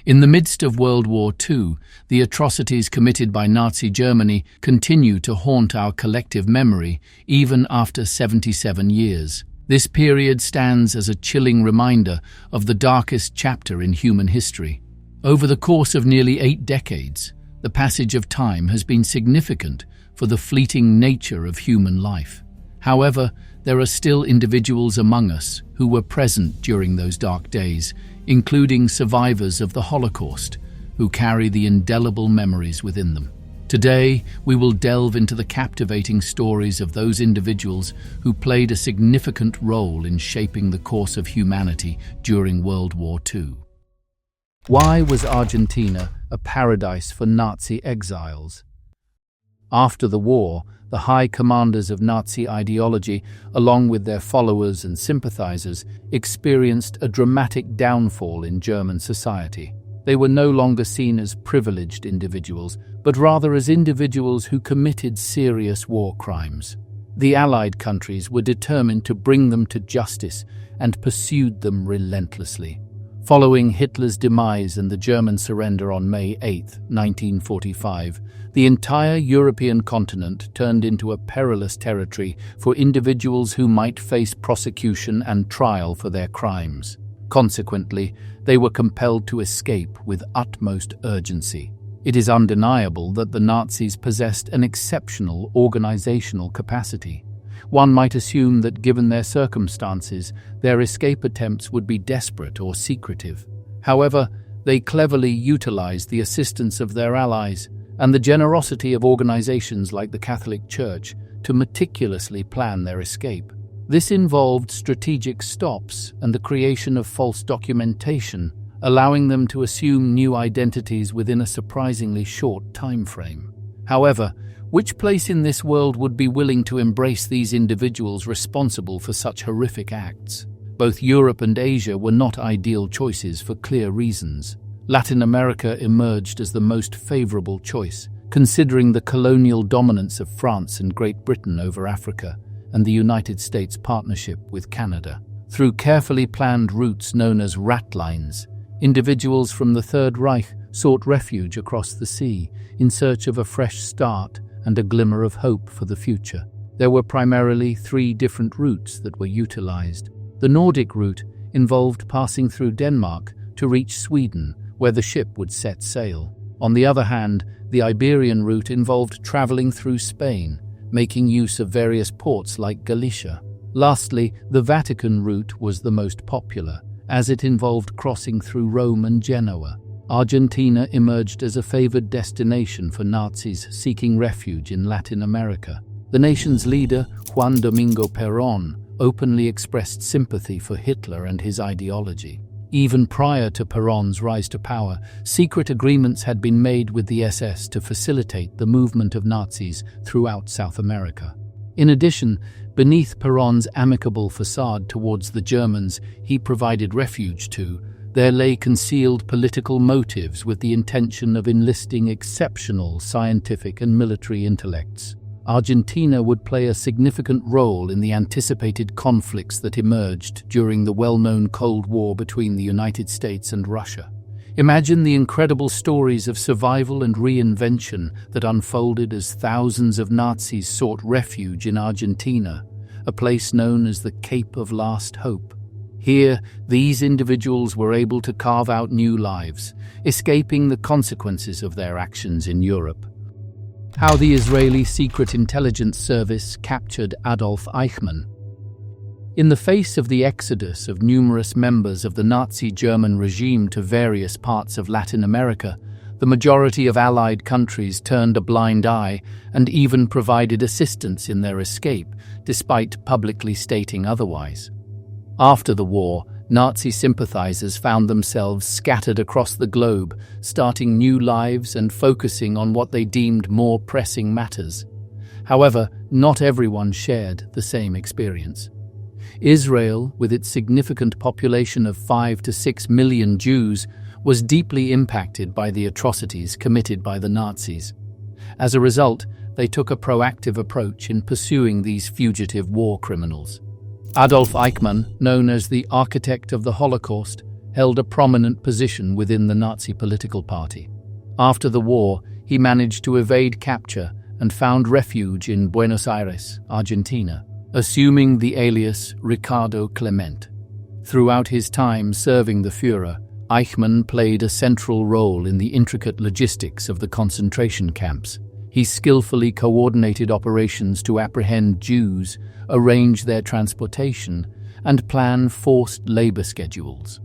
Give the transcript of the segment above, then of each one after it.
In the midst of World War II, the atrocities committed by Nazi Germany continue to haunt our collective memory even after 77 years. This period stands as a chilling reminder of the darkest chapter in human history. Over the course of nearly 8 decades, the passage of time has been significant for the fleeting nature of human life. However, there are still individuals among us who were present during those dark days, including survivors of the Holocaust, who carry the indelible memories within them. Today, we will delve into the captivating stories of those individuals who played a significant role in shaping the course of humanity during World War II. Why was Argentina a paradise for Nazi exiles? After the war, the high commanders of Nazi ideology, along with their followers and sympathizers, experienced a dramatic downfall in German society. They were no longer seen as privileged individuals, but rather as individuals who committed serious war crimes. The Allied countries were determined to bring them to justice and pursued them relentlessly. Following Hitler's demise and the German surrender on May 8, 1945, the entire European continent turned into a perilous territory for individuals who might face prosecution and trial for their crimes. Consequently, they were compelled to escape with utmost urgency. It is undeniable that the Nazis possessed an exceptional organizational capacity. One might assume that given their circumstances, their escape attempts would be desperate or secretive. However, they cleverly utilized the assistance of their allies and the generosity of organizations like the Catholic Church to meticulously plan their escape. This involved strategic stops and the creation of false documentation, allowing them to assume new identities within a surprisingly short time frame. However, which place in this world would be willing to embrace these individuals responsible for such horrific acts? Both Europe and Asia were not ideal choices for clear reasons. Latin America emerged as the most favorable choice, considering the colonial dominance of France and Great Britain over Africa and the United States' partnership with Canada. Through carefully planned routes known as rat lines, individuals from the Third Reich sought refuge across the sea in search of a fresh start and a glimmer of hope for the future. There were primarily 3 different routes that were utilized. The Nordic route involved passing through Denmark to reach Sweden, where the ship would set sail. On the other hand, the Iberian route involved traveling through Spain, making use of various ports like Galicia. Lastly, the Vatican route was the most popular, as it involved crossing through Rome and Genoa. Argentina emerged as a favored destination for Nazis seeking refuge in Latin America. The nation's leader, Juan Domingo Perón, openly expressed sympathy for Hitler and his ideology. Even prior to Perón's rise to power, secret agreements had been made with the SS to facilitate the movement of Nazis throughout South America. In addition, beneath Perón's amicable facade towards the Germans he provided refuge to, there lay concealed political motives with the intention of enlisting exceptional scientific and military intellects. Argentina would play a significant role in the anticipated conflicts that emerged during the well-known Cold War between the United States and Russia. Imagine the incredible stories of survival and reinvention that unfolded as thousands of Nazis sought refuge in Argentina, a place known as the Cape of Last Hope. Here, these individuals were able to carve out new lives, escaping the consequences of their actions in Europe. How the Israeli Secret Intelligence Service captured Adolf Eichmann. In the face of the exodus of numerous members of the Nazi German regime to various parts of Latin America, the majority of Allied countries turned a blind eye and even provided assistance in their escape, despite publicly stating otherwise. After the war, Nazi sympathizers found themselves scattered across the globe, starting new lives and focusing on what they deemed more pressing matters. However, not everyone shared the same experience. Israel, with its significant population of 5 to 6 million Jews, was deeply impacted by the atrocities committed by the Nazis. As a result, they took a proactive approach in pursuing these fugitive war criminals. Adolf Eichmann, known as the architect of the Holocaust, held a prominent position within the Nazi political party. After the war, he managed to evade capture and found refuge in Buenos Aires, Argentina, assuming the alias Ricardo Clement. Throughout his time serving the Führer, Eichmann played a central role in the intricate logistics of the concentration camps. He skillfully coordinated operations to apprehend Jews, arrange their transportation, and plan forced labor schedules.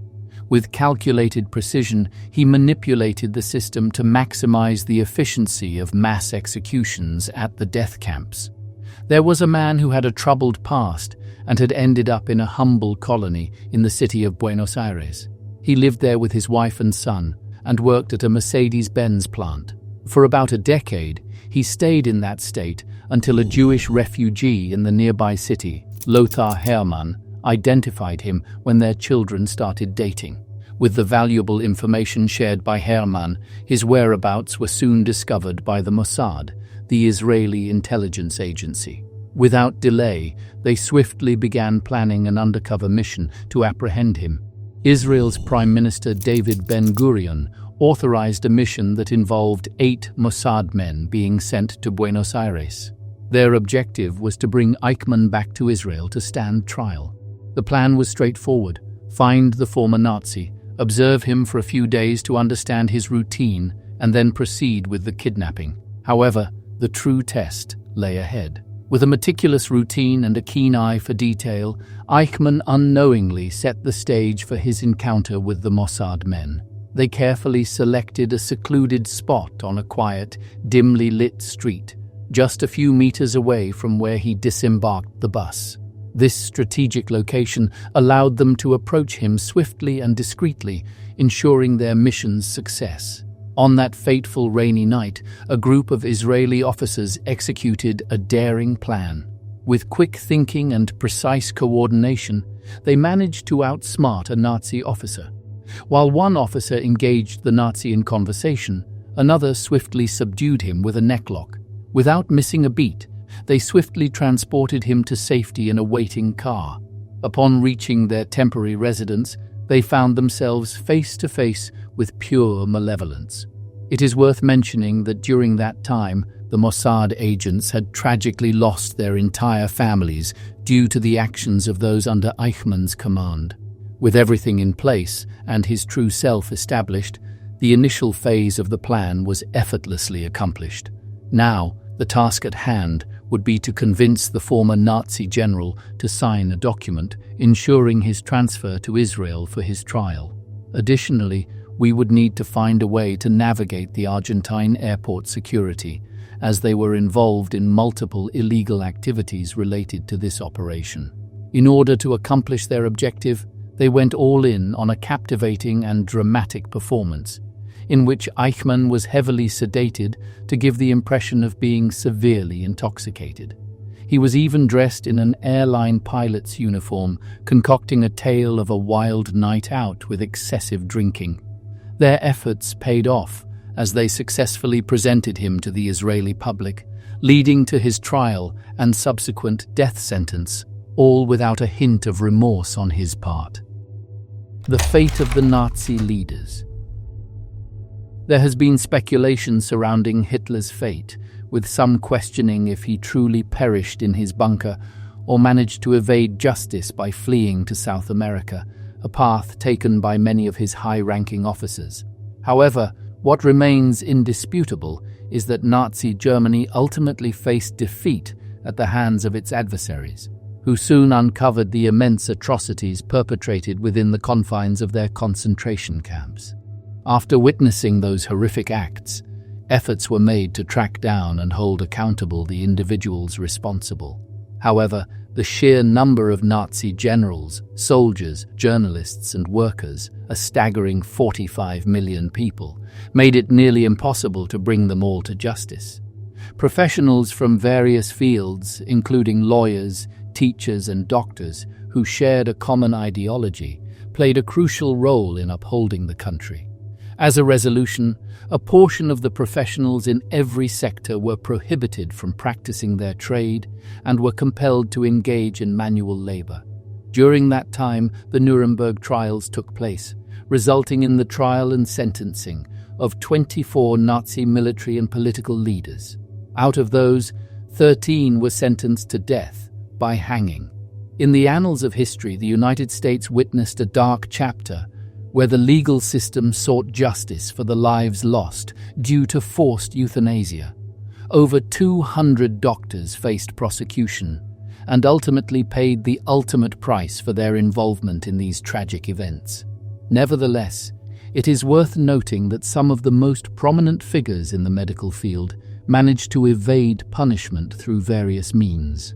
With calculated precision, he manipulated the system to maximize the efficiency of mass executions at the death camps. There was a man who had a troubled past and had ended up in a humble colony in the city of Buenos Aires. He lived there with his wife and son and worked at a Mercedes-Benz plant. For about a decade, he stayed in that state until a Jewish refugee in the nearby city, Lothar Hermann, identified him when their children started dating. With the valuable information shared by Hermann, his whereabouts were soon discovered by the Mossad, the Israeli intelligence agency. Without delay, they swiftly began planning an undercover mission to apprehend him. Israel's Prime Minister David Ben-Gurion authorized a mission that involved 8 Mossad men being sent to Buenos Aires. Their objective was to bring Eichmann back to Israel to stand trial. The plan was straightforward: find the former Nazi, observe him for a few days to understand his routine, and then proceed with the kidnapping. However, the true test lay ahead. With a meticulous routine and a keen eye for detail, Eichmann unknowingly set the stage for his encounter with the Mossad men. They carefully selected a secluded spot on a quiet, dimly lit street, just a few meters away from where he disembarked the bus. This strategic location allowed them to approach him swiftly and discreetly, ensuring their mission's success. On that fateful rainy night, a group of Israeli officers executed a daring plan. With quick thinking and precise coordination, they managed to outsmart a Nazi officer. While one officer engaged the Nazi in conversation, another swiftly subdued him with a necklock. Without missing a beat, they swiftly transported him to safety in a waiting car. Upon reaching their temporary residence, they found themselves face to face with pure malevolence. It is worth mentioning that during that time, the Mossad agents had tragically lost their entire families due to the actions of those under Eichmann's command. With everything in place and his true self established, the initial phase of the plan was effortlessly accomplished. Now, the task at hand would be to convince the former Nazi general to sign a document ensuring his transfer to Israel for his trial. Additionally, we would need to find a way to navigate the Argentine airport security, as they were involved in multiple illegal activities related to this operation. In order to accomplish their objective, they went all in on a captivating and dramatic performance, in which Eichmann was heavily sedated to give the impression of being severely intoxicated. He was even dressed in an airline pilot's uniform, concocting a tale of a wild night out with excessive drinking. Their efforts paid off as they successfully presented him to the Israeli public, leading to his trial and subsequent death sentence, all without a hint of remorse on his part. The fate of the Nazi leaders. There has been speculation surrounding Hitler's fate, with some questioning if he truly perished in his bunker or managed to evade justice by fleeing to South America, a path taken by many of his high-ranking officers. However, what remains indisputable is that Nazi Germany ultimately faced defeat at the hands of its adversaries, who soon uncovered the immense atrocities perpetrated within the confines of their concentration camps. After witnessing those horrific acts, efforts were made to track down and hold accountable the individuals responsible. However, the sheer number of Nazi generals, soldiers, journalists, and workers, a staggering 45 million people, made it nearly impossible to bring them all to justice. Professionals from various fields, including lawyers, teachers, and doctors, who shared a common ideology, played a crucial role in upholding the country. As a resolution, a portion of the professionals in every sector were prohibited from practicing their trade and were compelled to engage in manual labor. During that time, the Nuremberg trials took place, resulting in the trial and sentencing of 24 Nazi military and political leaders. Out of those, 13 were sentenced to death by hanging. In the annals of history, the United States witnessed a dark chapter where the legal system sought justice for the lives lost due to forced euthanasia. Over 200 doctors faced prosecution and ultimately paid the ultimate price for their involvement in these tragic events. Nevertheless, it is worth noting that some of the most prominent figures in the medical field managed to evade punishment through various means.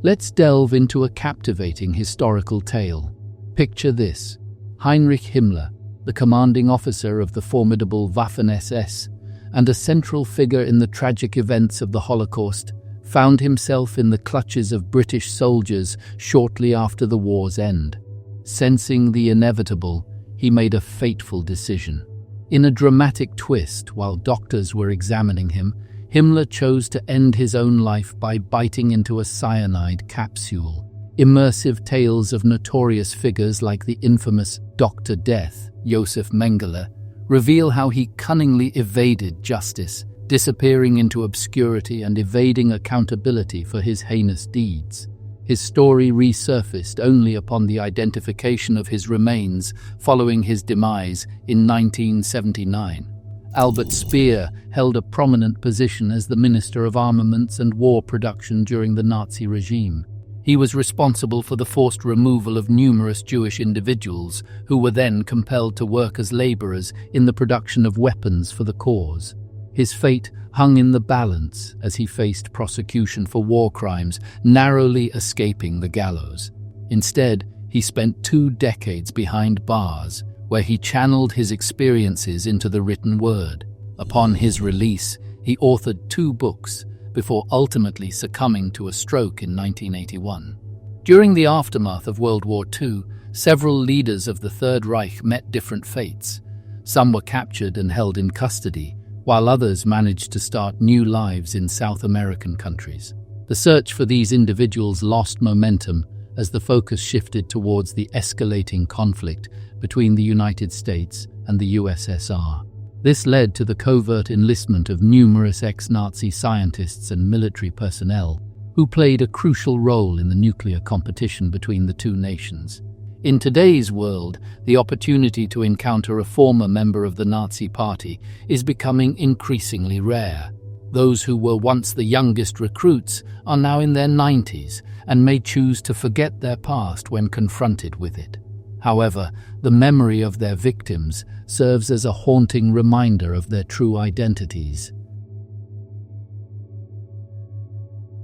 Let's delve into a captivating historical tale. Picture this: Heinrich Himmler, the commanding officer of the formidable Waffen-SS and a central figure in the tragic events of the Holocaust, found himself in the clutches of British soldiers shortly after the war's end. Sensing the inevitable, he made a fateful decision. In a dramatic twist, while doctors were examining him, Himmler chose to end his own life by biting into a cyanide capsule. Immersive tales of notorious figures like the infamous Dr. Death, Josef Mengele, reveal how he cunningly evaded justice, disappearing into obscurity and evading accountability for his heinous deeds. His story resurfaced only upon the identification of his remains following his demise in 1979. Albert Speer held a prominent position as the Minister of Armaments and War Production during the Nazi regime. He was responsible for the forced removal of numerous Jewish individuals who were then compelled to work as laborers in the production of weapons for the cause. His fate hung in the balance as he faced prosecution for war crimes, narrowly escaping the gallows. Instead, he spent 2 decades behind bars, where he channeled his experiences into the written word. Upon his release, he authored 2 books before ultimately succumbing to a stroke in 1981. During the aftermath of World War II, several leaders of the Third Reich met different fates. Some were captured and held in custody, while others managed to start new lives in South American countries. The search for these individuals lost momentum as the focus shifted towards the escalating conflict between the United States and the USSR. This led to the covert enlistment of numerous ex-Nazi scientists and military personnel who played a crucial role in the nuclear competition between the 2 nations. In today's world, the opportunity to encounter a former member of the Nazi Party is becoming increasingly rare. Those who were once the youngest recruits are now in their 90s and may choose to forget their past when confronted with it. However, the memory of their victims serves as a haunting reminder of their true identities.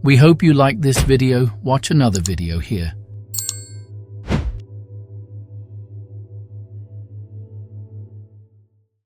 We hope you liked this video. Watch another video here.